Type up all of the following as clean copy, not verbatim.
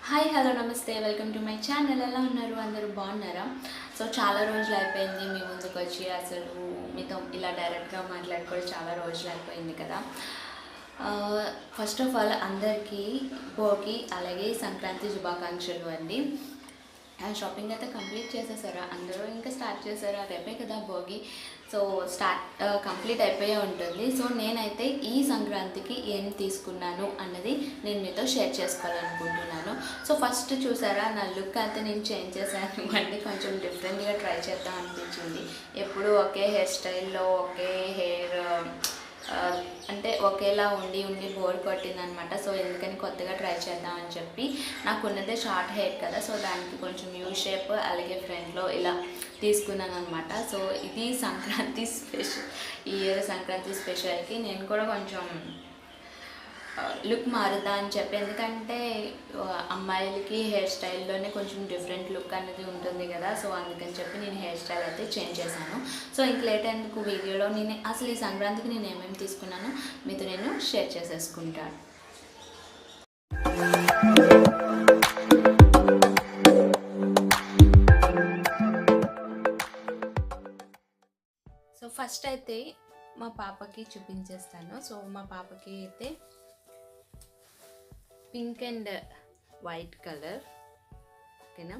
Hi hello నమస్తే welcome to my channel. ఎలా ఉన్నారు? అందరూ బాగున్నారా? సో చాలా రోజులు అయిపోయింది మీ ముందుకు వచ్చి. అసలు మీతో ఇలా డైరెక్ట్గా మాట్లాడుకోవడం చాలా రోజులు అయిపోయింది కదా. ఫస్ట్ ఆఫ్ ఆల్ అందరికీ భోగి అలాగే సంక్రాంతి శుభాకాంక్షలు అండి. షాపింగ్ అయితే కంప్లీట్ చేసేసారా? అందరూ ఇంకా స్టార్ట్ చేశారా? రేపే కదా భోగి. సో కంప్లీట్ అయిపోయే ఉంటుంది. సో నేనైతే ఈ సంక్రాంతికి ఏం తీసుకున్నాను అన్నది నేను మీతో షేర్ చేసుకోవాలనుకుంటున్నాను. సో ఫస్ట్ చూసారా, నా లుక్ అయితే నేను చేంజ్ చేశాను అంటే కొంచెం డిఫరెంట్గా ట్రై చేద్దాం అనిపించింది. ఎప్పుడు ఒకే హెయిర్ స్టైల్లో ఒకే హెయిర్ అంటే ఒకేలా ఉండి ఉండి బోర్ కొట్టింది అనమాట. సో ఎందుకని కొత్తగా ట్రై చేద్దామని చెప్పి, నాకు ఉన్నదే షార్ట్ హెయిర్ కదా, సో దానికి కొంచెం యూ షేప్ అలాగే ఫ్రంట్లో ఇలా తీసుకున్నాను అనమాట. సో ఇది సంక్రాంతి స్పెషల్, ఈ ఇయర్ సంక్రాంతి స్పెషల్కి నేను కూడా కొంచెం లుక్ మారుద్దా అని చెప్పి, ఎందుకంటే అమ్మాయిలకి హెయిర్ స్టైల్లోనే కొంచెం డిఫరెంట్ లుక్ అనేది ఉంటుంది కదా. సో అందుకని చెప్పి నేను హెయిర్ స్టైల్ అయితే చేంజ్ చేశాను. సో ఇంక లేట్ ఎందుకు, వీడియోలో నేను అసలు ఈ సంక్రాంతికి నేను ఏమేమి తీసుకున్నానో మీతో నేను షేర్ చేసేసుకుంటాను. సో ఫస్ట్ అయితే మా పాపకి చూపించేస్తాను. సో మా పాపకి అయితే పింక్ అండ్ వైట్ కలర్, ఓకేనా.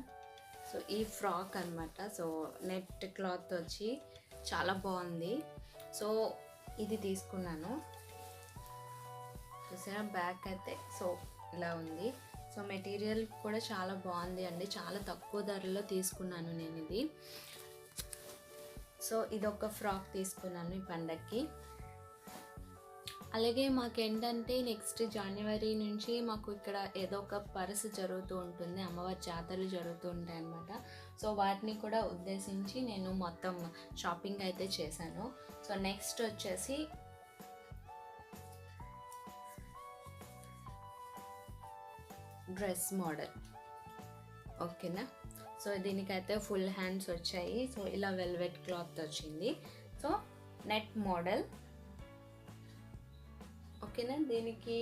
సో ఈ ఫ్రాక్ అనమాట. సో నెట్ క్లాత్ వచ్చి చాలా బాగుంది. సో ఇది తీసుకున్నాను. చూసారా, బ్యాక్ అయితే సో ఇలా ఉంది. సో మెటీరియల్ కూడా చాలా బాగుంది అండి, చాలా తక్కువ ధరలో తీసుకున్నాను నేను ఇది. సో ఇదొక ఫ్రాక్ తీసుకున్నాను ఈ పండగకి. అలాగే మాకేంటంటే నెక్స్ట్ జనవరి నుంచి మాకు ఇక్కడ ఏదో ఒక పరసు జరుగుతూ ఉంటుంది, అమ్మవారి జాతరలు జరుగుతూ ఉంటాయి అన్నమాట. సో వాటిని కూడా ఉద్దేశించి నేను మొత్తం షాపింగ్ అయితే చేశాను. సో నెక్స్ట్ వచ్చేసి డ్రెస్ మోడల్, ఓకేనా. సో దీనికైతే ఫుల్ హ్యాండ్స్ వచ్చాయి. సో ఇలా వెల్వెట్ క్లాత్ వచ్చింది. సో నెట్ మోడల్, ఓకేనా. దీనికి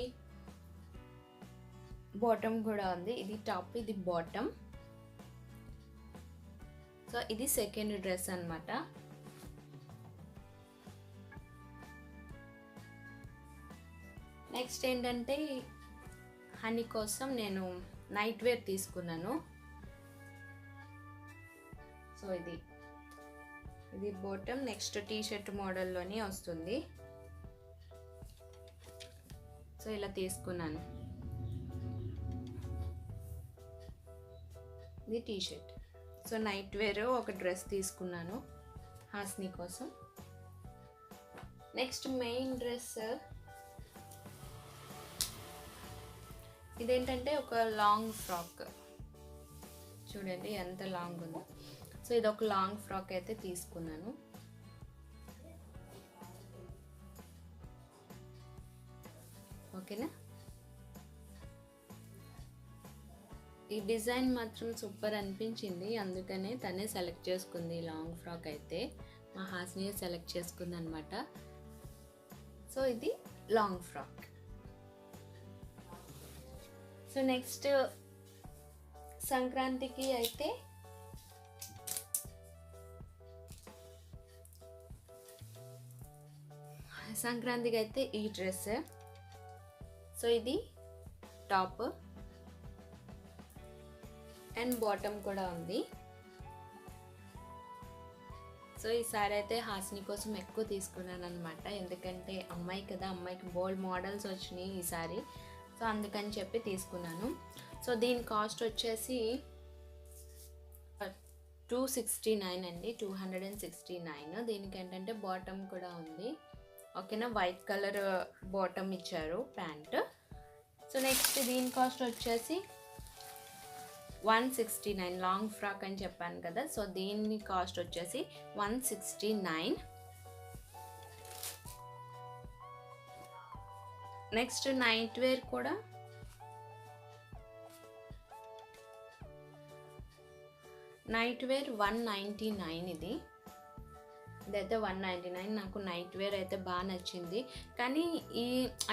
బాటమ్ కూడా ఉంది. ఇది టాప్, ఇది బాటమ్. సో ఇది సెకండ్ డ్రెస్ అన్నమాట. నెక్స్ట్ ఏంటంటే హనీ కోసం నేను నైట్ వేర్ తీసుకున్నాను. సో ఇది బాటమ్. నెక్స్ట్ టీ షర్ట్ మోడల్లోనే వస్తుంది. సో ఇలా తీసుకున్నాను. ఇది T shirt. So night wear ఒక డ్రెస్ తీసుకున్నాను హాస్ని కోసం. నెక్స్ట్ మెయిన్ డ్రెస్ ఇదేంటంటే ఒక లాంగ్ ఫ్రాక్, చూడండి ఎంత లాంగ్ ఉందో. సో ఇది ఒక లాంగ్ ఫ్రాక్ అయితే తీసుకున్నాను. ఓకేనా. ఈ డిజైన్ మాత్రం సూపర్ అనిపించింది, అందుకనే తనే సెలెక్ట్ చేసుకుంది లాంగ్ ఫ్రాక్ అయితే. మా హాస్ని సెలెక్ట్ చేసుకుంది అనమాట. సో ఇది లాంగ్ ఫ్రాక్. సో నెక్స్ట్ సంక్రాంతికి అయితే ఈ డ్రెస్. సో ఇది టాప్ అండ్ బాటమ్ కూడా ఉంది. సో ఈసారి అయితే హాస్ని కోసం ఎక్కువ తీసుకున్నాను అనమాట, ఎందుకంటే అమ్మాయి కదా, అమ్మాయికి బోల్డ్ మోడల్స్ వచ్చినాయి ఈసారి. సో అందుకని చెప్పి తీసుకున్నాను. సో దీని కాస్ట్ వచ్చేసి 269 అండి, 269. దీనికి ఏంటంటే బాటమ్ కూడా ఉంది, ఓకేనా. వైట్ కలర్ బాటమ్ ఇచ్చారు, ప్యాంట్. సో నెక్స్ట్ దీని కాస్ట్ వచ్చేసి 169. లాంగ్ ఫ్రాక్ అని చెప్పాను కదా, సో దీని కాస్ట్ వచ్చేసి 169. నెక్స్ట్ నైట్ వేర్ కూడా నైట్ వేర్ 199 ఇది. ఇదైతే 199. నాకు నైట్ వేర్ అయితే బాగా నచ్చింది. కానీ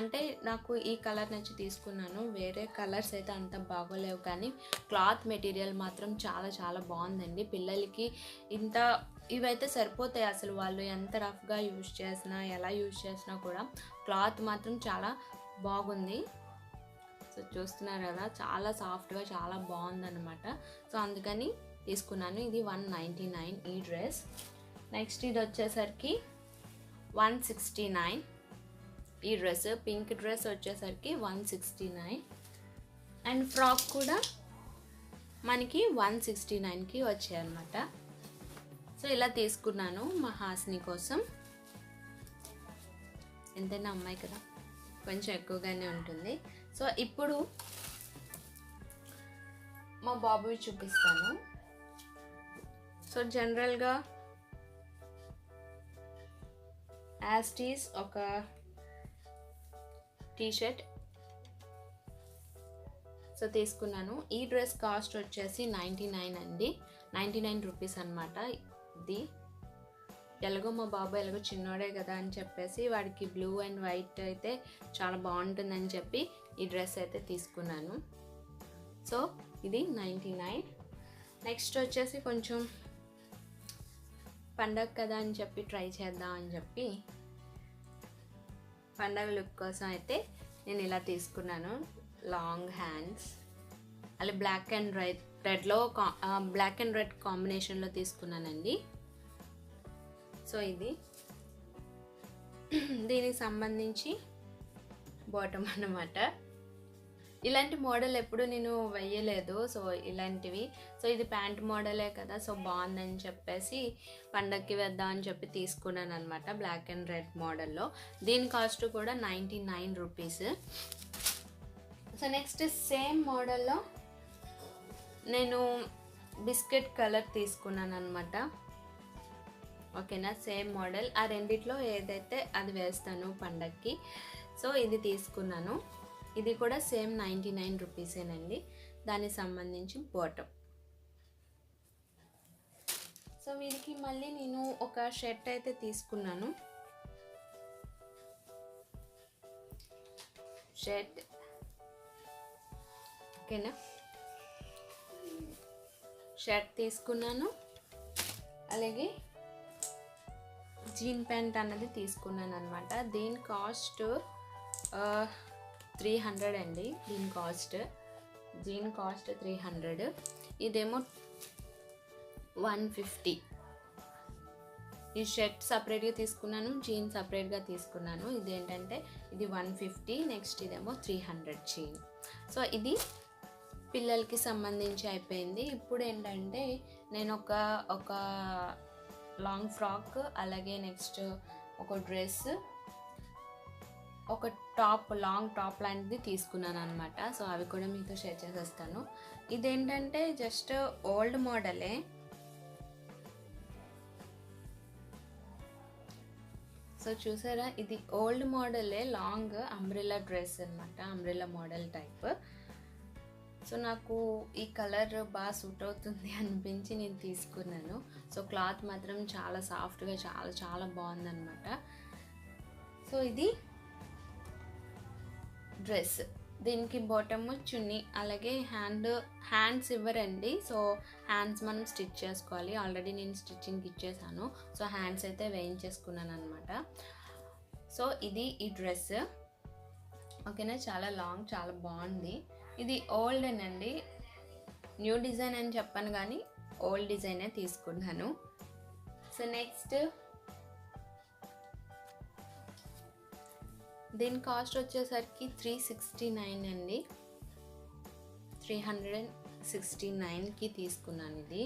అంటే నాకు ఈ కలర్ నచ్చి తీసుకున్నాను. వేరే కలర్స్ అయితే అంత బాగోలేవు, కానీ క్లాత్ మెటీరియల్ మాత్రం చాలా చాలా బాగుందండి. పిల్లలకి ఇవైతే సరిపోతాయి. అసలు వాళ్ళు ఎంత రఫ్గా యూజ్ చేసినా, ఎలా యూజ్ చేసినా కూడా క్లాత్ మాత్రం చాలా బాగుంది. సో చూస్తున్నారు కదా, చాలా సాఫ్ట్గా చాలా బాగుందన్నమాట. సో అందుకని తీసుకున్నాను. ఇది 199 ఈ డ్రెస్. నెక్స్ట్ ఇది వచ్చేసరికి 169. ఈ డ్రెస్ పింక్ డ్రెస్ వచ్చేసరికి 169. అండ్ ఫ్రాక్ కూడా మనకి 169కి వచ్చాయన్నమాట. సో ఇలా తీసుకున్నాను మా హాస్ని కోసం. ఎంతైనా అమ్మాయి కదా, కొంచెం ఎక్కువగానే ఉంటుంది. సో ఇప్పుడు మా బాబువి చూపిస్తాను. సో జనరల్గా యాస్టీస్ ఒక టీషర్ట్ సో తీసుకున్నాను. ఈ డ్రెస్ కాస్ట్ వచ్చేసి 99 అండి, 99 రూపీస్ అనమాట. ఇది ఎలాగో మా బాబు ఎలాగో చిన్నోడే కదా అని చెప్పేసి వాడికి బ్లూ అండ్ వైట్ అయితే చాలా బాగుంటుందని చెప్పి ఈ డ్రెస్ అయితే తీసుకున్నాను. సో ఇది 99. నెక్స్ట్ వచ్చేసి కొంచెం పండగ కదా అని చెప్పి ట్రై చేద్దాం అని చెప్పి పండగ లుక్ కోసం అయితే నేను ఇలా తీసుకున్నాను. లాంగ్ హ్యాండ్స్ అలా బ్లాక్ అండ్ రెడ్ కాంబినేషన్లో తీసుకున్నానండి. సో ఇది దీనికి సంబంధించి బాటమ్ అన్నమాట. ఇలాంటి మోడల్ ఎప్పుడు నేను వేయలేదు. సో ఇలాంటివి, సో ఇది ప్యాంట్ మోడలే కదా, సో బాగుందని చెప్పేసి పండగకి వేద్దామని చెప్పి తీసుకున్నాను అనమాట. బ్లాక్ అండ్ రెడ్ మోడల్లో. దీని కాస్ట్ కూడా 99 రూపీస్. సో నెక్స్ట్ సేమ్ మోడల్లో నేను బిస్కెట్ కలర్ తీసుకున్నాను అనమాట. ఓకేనా, సేమ్ మోడల్. ఆ రెండిట్లో ఏదైతే అది వేస్తాను పండగకి. సో ఇది తీసుకున్నాను. ఇది కూడా సేమ్ 99 రూపీసేనండి. దానికి సంబంధించి బాటమ్. సో వీరికి మళ్ళీ నేను ఒక షర్ట్ అయితే తీసుకున్నాను. షర్ట్ ఓకేనా, షర్ట్ తీసుకున్నాను. అలాగే జీన్ ప్యాంట్ అన్నది తీసుకున్నాను అనమాట. దీని కాస్ట్ 300 అండి. Jean cost 300. ఇదేమో 150. ఈ షర్ట్ సపరేట్గా తీసుకున్నాను, జీన్ సపరేట్గా తీసుకున్నాను. ఇదేంటంటే ఇది 150, నెక్స్ట్ ఇదేమో 300 జీన్. సో ఇది పిల్లలకి సంబంధించి అయిపోయింది. ఇప్పుడు ఏంటంటే నేను ఒక లాంగ్ ఫ్రాక్, అలాగే నెక్స్ట్ ఒక డ్రెస్, ఒక లాంగ్ టాప్ లాంటిది తీసుకున్నాను అనమాట. సో అవి కూడా మీతో షేర్ చేసేస్తాను. ఇదేంటంటే జస్ట్ ఓల్డ్ మోడలే. సో చూసారా, ఇది ఓల్డ్ మోడలే, లాంగ్ అంబ్రెల్లా డ్రెస్ అనమాట, అంబ్రెల్లా మోడల్ టైప్. సో నాకు ఈ కలర్ బాగా సూట్ అవుతుంది అనిపించి నేను తీసుకున్నాను. సో క్లాత్ మాత్రం చాలా సాఫ్ట్గా చాలా చాలా బాగుందన్నమాట. సో ఇది డ్రెస్. దీనికి బాటమ్, చున్నీ, అలాగే హ్యాండ్స్ ఇవ్వరండి. సో హ్యాండ్స్ మనం స్టిచ్ చేసుకోవాలి. ఆల్రెడీ నేను స్టిచ్చింగ్కి ఇచ్చేసాను. సో హ్యాండ్స్ అయితే వేయించేసుకున్నాను అనమాట. సో ఇది ఈ డ్రెస్ ఓకేనా, చాలా లాంగ్, చాలా బాగుంది. ఇది ఓల్డ్ అండి, న్యూ డిజైన్ అని చెప్పాను కానీ ఓల్డ్ డిజైనే తీసుకున్నాను. సో నెక్స్ట్ దీని కాస్ట్ వచ్చేసరికి 369 అండి. 369కి తీసుకున్నాను ఇది.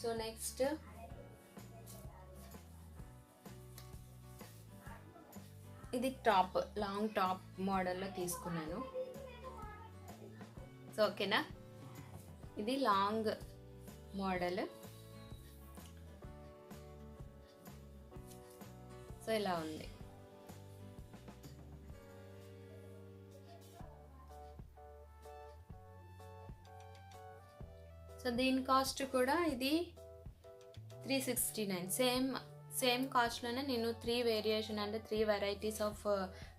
సో నెక్స్ట్ ఇది టాప్, లాంగ్ టాప్ మోడల్లో తీసుకున్నాను. సో ఓకేనా, ఇది లాంగ్ మోడల్. సో ఇలా ఉంది. సో దీని కాస్ట్ కూడా ఇది 369 సేమ్ కాస్ట్లోనే నేను 3 వేరియేషన్ అంటే 3 వెరైటీస్ ఆఫ్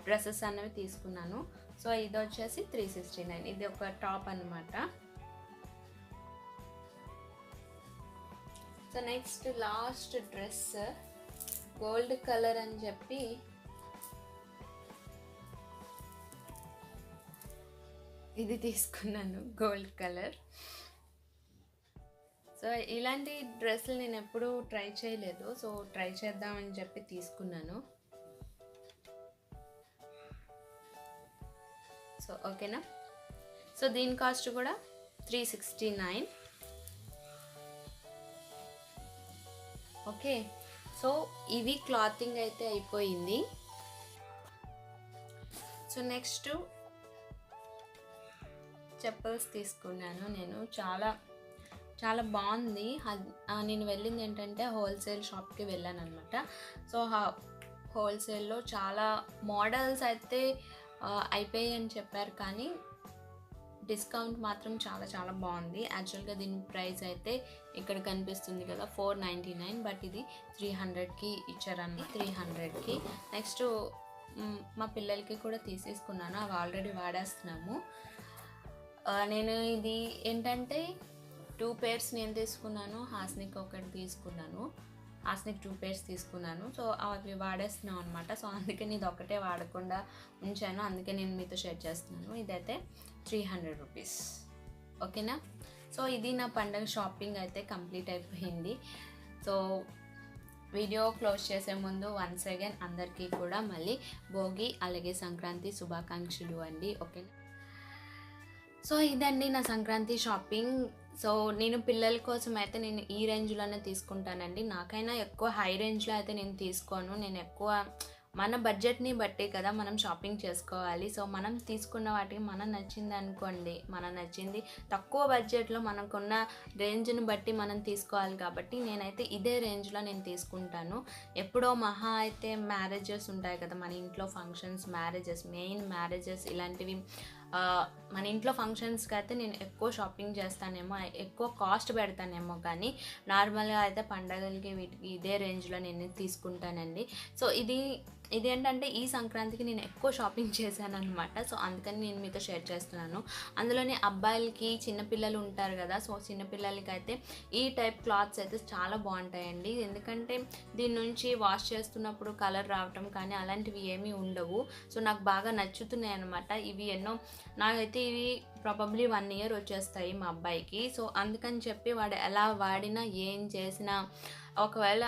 డ్రెస్సెస్ అనేవి తీసుకున్నాను. సో ఇది వచ్చేసి 369. ఇది ఒక టాప్ అనమాట. So next last dress gold colour అని చెప్పి ఇది తీసుకున్నాను, గోల్డ్ కలర్. సో ఇలాంటి డ్రెస్సులు నేను ఎప్పుడూ ట్రై చేయలేదు, సో ట్రై చేద్దామని చెప్పి తీసుకున్నాను. సో ఓకేనా. సో దీని కాస్ట్ కూడా 369. ఓకే. సో ఇవి క్లాతింగ్ అయితే అయిపోయింది. సో నెక్స్ట్ చెప్పల్స్ తీసుకున్నాను నేను. చాలా బాగుంది. నేను వెళ్ళింది ఏంటంటే హోల్సేల్ షాప్కి వెళ్ళాను అనమాట. సో హోల్సేల్లో చాలా మోడల్స్ అయితే అయిపోయాయి అని చెప్పారు, కానీ డిస్కౌంట్ మాత్రం చాలా బాగుంది. యాక్చువల్గా దీని ప్రైస్ అయితే ఇక్కడ కనిపిస్తుంది కదా 499, బట్ ఇది 300కి ఇచ్చారన్నమాట. 300కి. నెక్స్ట్ మా పిల్లలకి కూడా తీసేసుకున్నాను, అవి ఆల్రెడీ వాడేస్తున్నాము. నేను ఇది ఏంటంటే 2 pairs నేను తీసుకున్నాను, హాస్నిక్ ఒకటి తీసుకున్నాను. హాస్నిక్ 2 pairs తీసుకున్నాను. సో అవి వాడేస్తున్నాం అనమాట. సో అందుకని ఇది ఒకటే వాడకుండా ఉంచాను, అందుకే నేను మీతో షేర్ చేస్తున్నాను. ఇదైతే 300 రూపీస్. ఓకేనా. సో ఇది నా పండగ షాపింగ్ అయితే కంప్లీట్ అయిపోయింది. సో వీడియో క్లోజ్ చేసే ముందు వన్స్ అగైన్ అందరికీ కూడా మళ్ళీ భోగి అలాగే సంక్రాంతి శుభాకాంక్షలు అండి. ఓకేనా. సో ఇదండి నా సంక్రాంతి షాపింగ్. సో నేను పిల్లల కోసం అయితే నేను ఈ రేంజ్లోనే తీసుకుంటానండి. నాకైనా ఎక్కువ హై రేంజ్లో అయితే నేను తీసుకోను. నేను ఎక్కువ మన బడ్జెట్ని బట్టి కదా మనం షాపింగ్ చేసుకోవాలి. సో మనం తీసుకున్న వాటికి మనం నచ్చింది అనుకోండి, మనం నచ్చింది తక్కువ బడ్జెట్లో మనకున్న రేంజ్ని బట్టి మనం తీసుకోవాలి. కాబట్టి నేనైతే ఇదే రేంజ్లో నేను తీసుకుంటాను. ఎప్పుడో మహా అయితే మ్యారేజెస్ ఉంటాయి కదా మన ఇంట్లో, ఫంక్షన్స్, మెయిన్ మ్యారేజెస్ ఇలాంటివి మన ఇంట్లో ఫంక్షన్స్కి అయితే నేను ఎక్కువ షాపింగ్ చేస్తానేమో, ఎక్కువ కాస్ట్ పెడతానేమో, కానీ నార్మల్గా అయితే పండగలకి వీటికి ఇదే రేంజ్లో నేను తీసుకుంటానండి. సో ఇది ఏంటంటే ఈ సంక్రాంతికి నేను ఎక్కువ షాపింగ్ చేశాను అనమాట. సో అందుకని నేను మీతో షేర్ చేస్తున్నాను. అందులోనే అబ్బాయిలకి చిన్నపిల్లలు ఉంటారు కదా, సో చిన్నపిల్లలకి అయితే ఈ టైప్ క్లాత్స్ అయితే చాలా బాగుంటాయండి. ఎందుకంటే దీని నుంచి వాష్ చేస్తున్నప్పుడు కలర్ రావటం కానీ అలాంటివి ఏమీ ఉండవు. సో నాకు బాగా నచ్చుతున్నాయి అనమాట. ఇవి నాకైతే ఇవి ప్రాబబ్లీ 1 year వచ్చేస్తాయి మా అబ్బాయికి. సో అందుకని చెప్పి వాడు ఎలా వాడినా ఏం చేసినా ఒకవేళ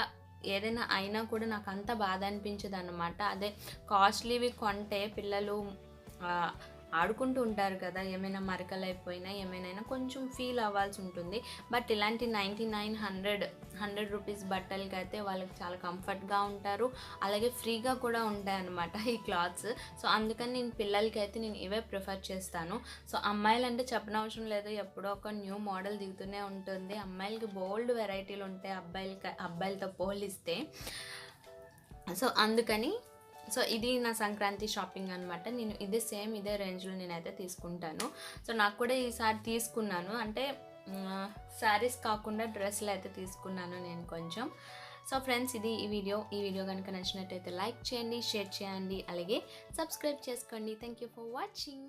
ఏదైనా అయినా కూడా నాకు అంత బాధ అనిపించదు అనమాట. అదే కాస్ట్లీవి కొంటే పిల్లలు ఆడుకుంటూ ఉంటారు కదా, ఏమైనా మరకలు అయిపోయినా ఏమైనా కొంచెం ఫీల్ అవ్వాల్సి ఉంటుంది. బట్ ఇలాంటి 99-100 రూపీస్ బట్టలకి అయితే వాళ్ళకి చాలా కంఫర్ట్గా ఉంటారు, అలాగే ఫ్రీగా కూడా ఉంటాయి అన్నమాట ఈ క్లాత్స్. సో అందుకని నేను పిల్లలకి అయితే నేను ఇవే ప్రిఫర్ చేస్తాను. సో అమ్మాయిలు అంటే చెప్పనవసరం లేదు, ఎప్పుడో ఒక న్యూ మోడల్ దిగుతూనే ఉంటుంది. అమ్మాయిలకి బోల్డ్ వెరైటీలు ఉంటాయి అబ్బాయిలతో పోలిస్తే. సో అందుకని ఇది నా సంక్రాంతి షాపింగ్ అనమాట. నేను ఇదే రేంజ్లో నేనైతే తీసుకుంటాను. సో నాకు కూడా ఈసారి తీసుకున్నాను, అంటే శారీస్ కాకుండా డ్రెస్సులు అయితే తీసుకున్నాను నేను కొంచెం. సో ఫ్రెండ్స్, ఈ వీడియో కనుక నచ్చినట్టయితే లైక్ చేయండి, షేర్ చేయండి, అలాగే సబ్స్క్రైబ్ చేసుకోండి. Thank you for watching.